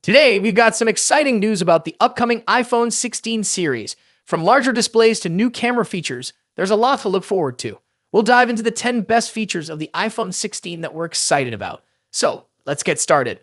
Today, we've got some exciting news about the upcoming iPhone 16 series. From larger displays to new camera features, there's a lot to look forward to. We'll dive into the 10 best features of the iPhone 16 that we're excited about. So, let's get started.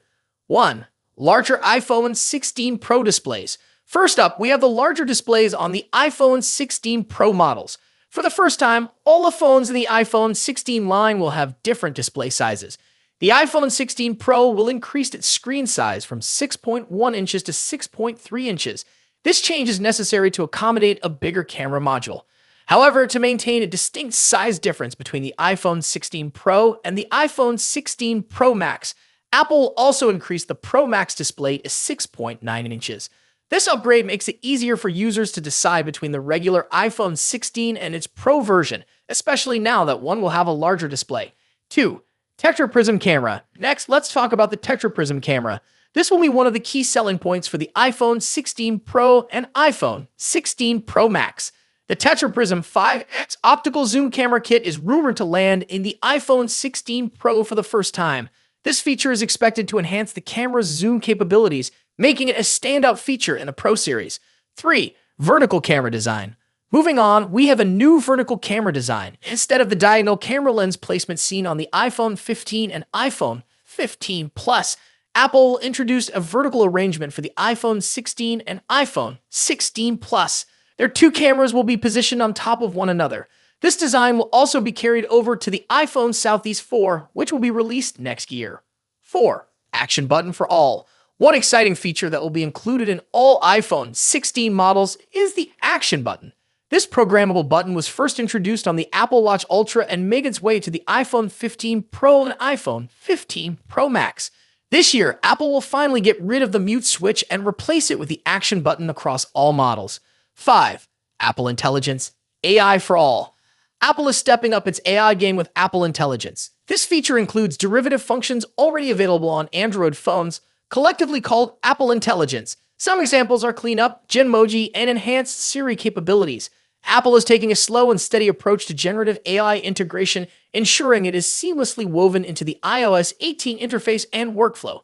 1. Larger iPhone 16 Pro displays. First up, we have the larger displays on the iPhone 16 Pro models. For the first time, all the phones in the iPhone 16 line will have different display sizes. The iPhone 16 Pro will increase its screen size from 6.1 inches to 6.3 inches. This change is necessary to accommodate a bigger camera module. However, to maintain a distinct size difference between the iPhone 16 Pro and the iPhone 16 Pro Max, Apple will also increase the Pro Max display to 6.9 inches. This upgrade makes it easier for users to decide between the regular iPhone 16 and its Pro version, especially now that one will have a larger display. 2. Tetra Prism camera. Next, let's talk about the Tetra Prism camera. This will be one of the key selling points for the iPhone 16 Pro and iPhone 16 Pro Max. The Tetra Prism 5X optical zoom camera kit is rumored to land in the iPhone 16 Pro for the first time. This feature is expected to enhance the camera's zoom capabilities, making it a standout feature in the Pro series. 3. Vertical camera design. Moving on, we have a new vertical camera design. Instead of the diagonal camera lens placement seen on the iPhone 15 and iPhone 15 Plus, Apple introduced a vertical arrangement for the iPhone 16 and iPhone 16 Plus. Their two cameras will be positioned on top of one another. This design will also be carried over to the iPhone Southeast 4, which will be released next year. 4. Action button for all. One exciting feature that will be included in all iPhone 16 models is the action button. This programmable button was first introduced on the Apple Watch Ultra and made its way to the iPhone 15 Pro and iPhone 15 Pro Max. This year, Apple will finally get rid of the mute switch and replace it with the action button across all models. 5. Apple Intelligence. AI for all. Apple is stepping up its AI game with Apple Intelligence. This feature includes derivative functions already available on Android phones, collectively called Apple Intelligence. Some examples are cleanup, Genmoji, and enhanced Siri capabilities. Apple is taking a slow and steady approach to generative AI integration, ensuring it is seamlessly woven into the iOS 18 interface and workflow.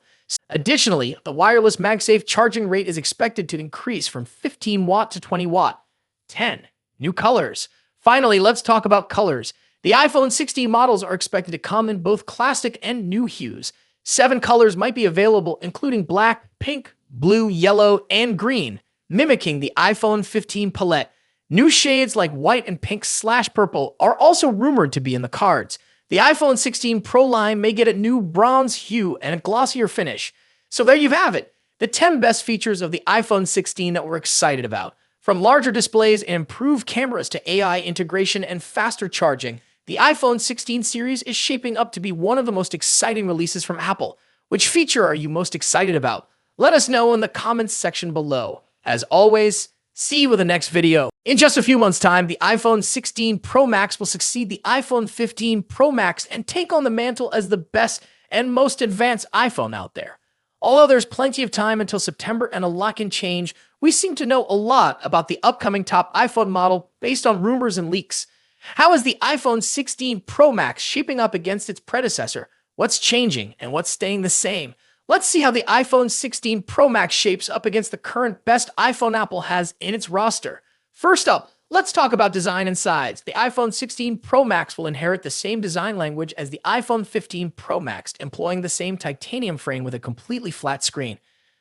Additionally, the wireless MagSafe charging rate is expected to increase from 15 watt to 20 watt. 10. New colors. Finally, let's talk about colors. The iPhone 16 models are expected to come in both classic and new hues. 7 colors might be available, including black, pink, blue, yellow, and green, mimicking the iPhone 15 palette. New shades like white and pink/purple are also rumored to be in the cards. The iPhone 16 Pro line may get a new bronze hue and a glossier finish. So there you have it, the 10 best features of the iPhone 16 that we're excited about. From larger displays and improved cameras to AI integration and faster charging, the iPhone 16 series is shaping up to be one of the most exciting releases from Apple. Which feature are you most excited about? Let us know in the comments section below. As always, see you in the next video. In just a few months' time, the iPhone 16 Pro Max will succeed the iPhone 15 Pro Max and take on the mantle as the best and most advanced iPhone out there. Although there's plenty of time until September and a lot can change, we seem to know a lot about the upcoming top iPhone model based on rumors and leaks. How is the iPhone 16 Pro Max shaping up against its predecessor? What's changing and what's staying the same? Let's see how the iPhone 16 Pro Max shapes up against the current best iPhone Apple has in its roster. First up, let's talk about design and size. The iPhone 16 Pro Max will inherit the same design language as the iPhone 15 Pro Max, employing the same titanium frame with a completely flat screen.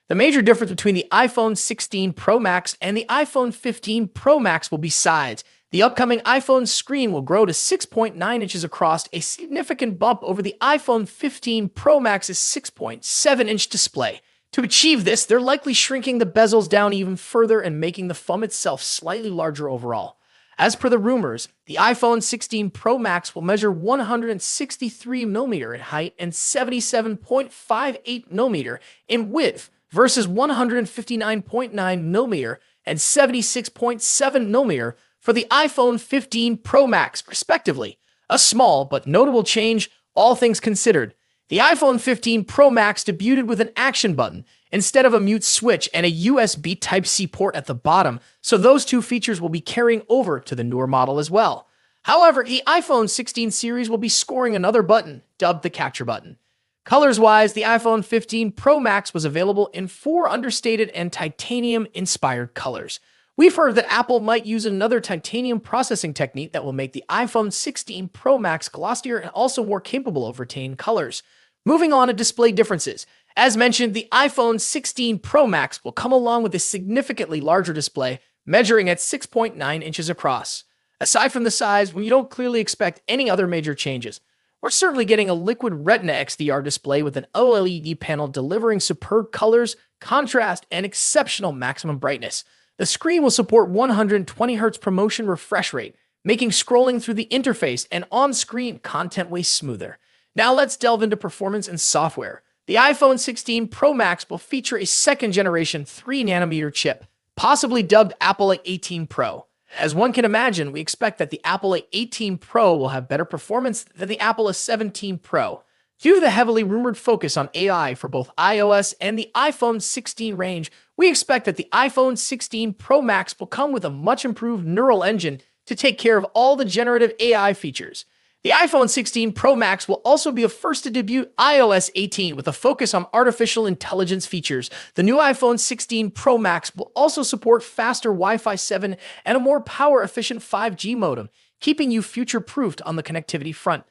The major difference between the iPhone 16 Pro Max and the iPhone 15 Pro Max will be size. The upcoming iPhone screen will grow to 6.9 inches across, a significant bump over the iPhone 15 Pro Max's 6.7-inch display. To achieve this, they're likely shrinking the bezels down even further and making the phone itself slightly larger overall. As per the rumors, the iPhone 16 Pro Max will measure 163mm in height and 77.58mm in width versus 159.9mm and 76.7mm for the iPhone 15 Pro Max, respectively. A small but notable change, all things considered. The iPhone 15 Pro Max debuted with an action button instead of a mute switch and a USB Type-C port at the bottom, so those two features will be carrying over to the newer model as well. However, the iPhone 16 series will be scoring another button, dubbed the capture button. Colors-wise, the iPhone 15 Pro Max was available in 4 understated and titanium-inspired colors. We've heard that Apple might use another titanium processing technique that will make the iPhone 16 Pro Max glossier and also more capable of retaining colors. Moving on to display differences. As mentioned, the iPhone 16 Pro Max will come along with a significantly larger display, measuring at 6.9 inches across. Aside from the size, we don't clearly expect any other major changes. We're certainly getting a liquid Retina XDR display with an OLED panel delivering superb colors, contrast, and exceptional maximum brightness. The screen will support 120Hz ProMotion refresh rate, making scrolling through the interface and on-screen content way smoother. Now let's delve into performance and software. The iPhone 16 Pro Max will feature a second-generation 3nm chip, possibly dubbed Apple A18 Pro. As one can imagine, we expect that the Apple A18 Pro will have better performance than the Apple A17 Pro. Due to the heavily rumored focus on AI for both iOS and the iPhone 16 range, we expect that the iPhone 16 Pro Max will come with a much improved neural engine to take care of all the generative AI features. The iPhone 16 Pro Max will also be a first to debut iOS 18 with a focus on artificial intelligence features. The new iPhone 16 Pro Max will also support faster Wi-Fi 7 and a more power-efficient 5G modem, keeping you future-proofed on the connectivity front.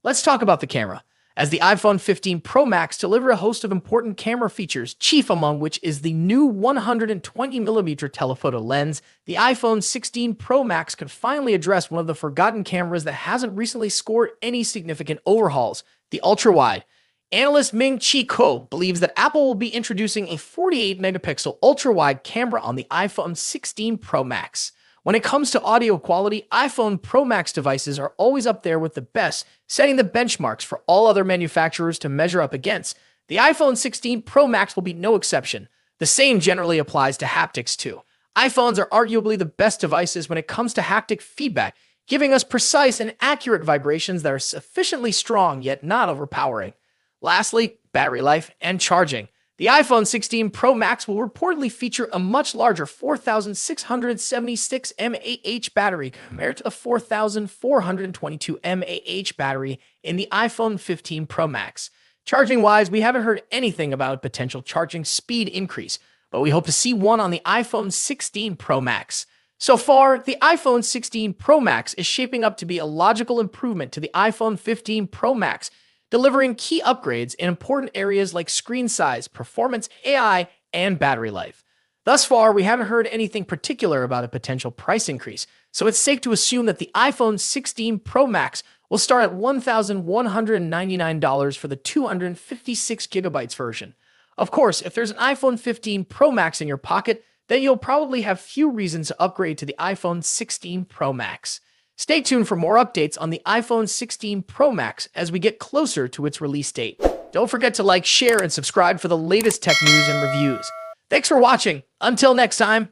Let's talk about the camera. As the iPhone 15 Pro Max delivers a host of important camera features, chief among which is the new 120mm telephoto lens, the iPhone 16 Pro Max could finally address one of the forgotten cameras that hasn't recently scored any significant overhauls, the ultra-wide. Analyst Ming-Chi Kuo believes that Apple will be introducing a 48-megapixel ultra-wide camera on the iPhone 16 Pro Max. When it comes to audio quality, iPhone Pro Max devices are always up there with the best, setting the benchmarks for all other manufacturers to measure up against. The iPhone 16 Pro Max will be no exception. The same generally applies to haptics too. iPhones are arguably the best devices when it comes to haptic feedback, giving us precise and accurate vibrations that are sufficiently strong yet not overpowering. Lastly, battery life and charging. The iPhone 16 Pro Max will reportedly feature a much larger 4,676 mAh battery compared to the 4,422 mAh battery in the iPhone 15 Pro Max. Charging-wise, we haven't heard anything about a potential charging speed increase, but we hope to see one on the iPhone 16 Pro Max. So far, the iPhone 16 Pro Max is shaping up to be a logical improvement to the iPhone 15 Pro Max, delivering key upgrades in important areas like screen size, performance, AI, and battery life. Thus far, we haven't heard anything particular about a potential price increase, so it's safe to assume that the iPhone 16 Pro Max will start at $1,199 for the 256GB version. Of course, if there's an iPhone 15 Pro Max in your pocket, then you'll probably have few reasons to upgrade to the iPhone 16 Pro Max. Stay tuned for more updates on the iPhone 16 Pro Max as we get closer to its release date. Don't forget to like, share, and subscribe for the latest tech news and reviews. Thanks for watching. Until next time.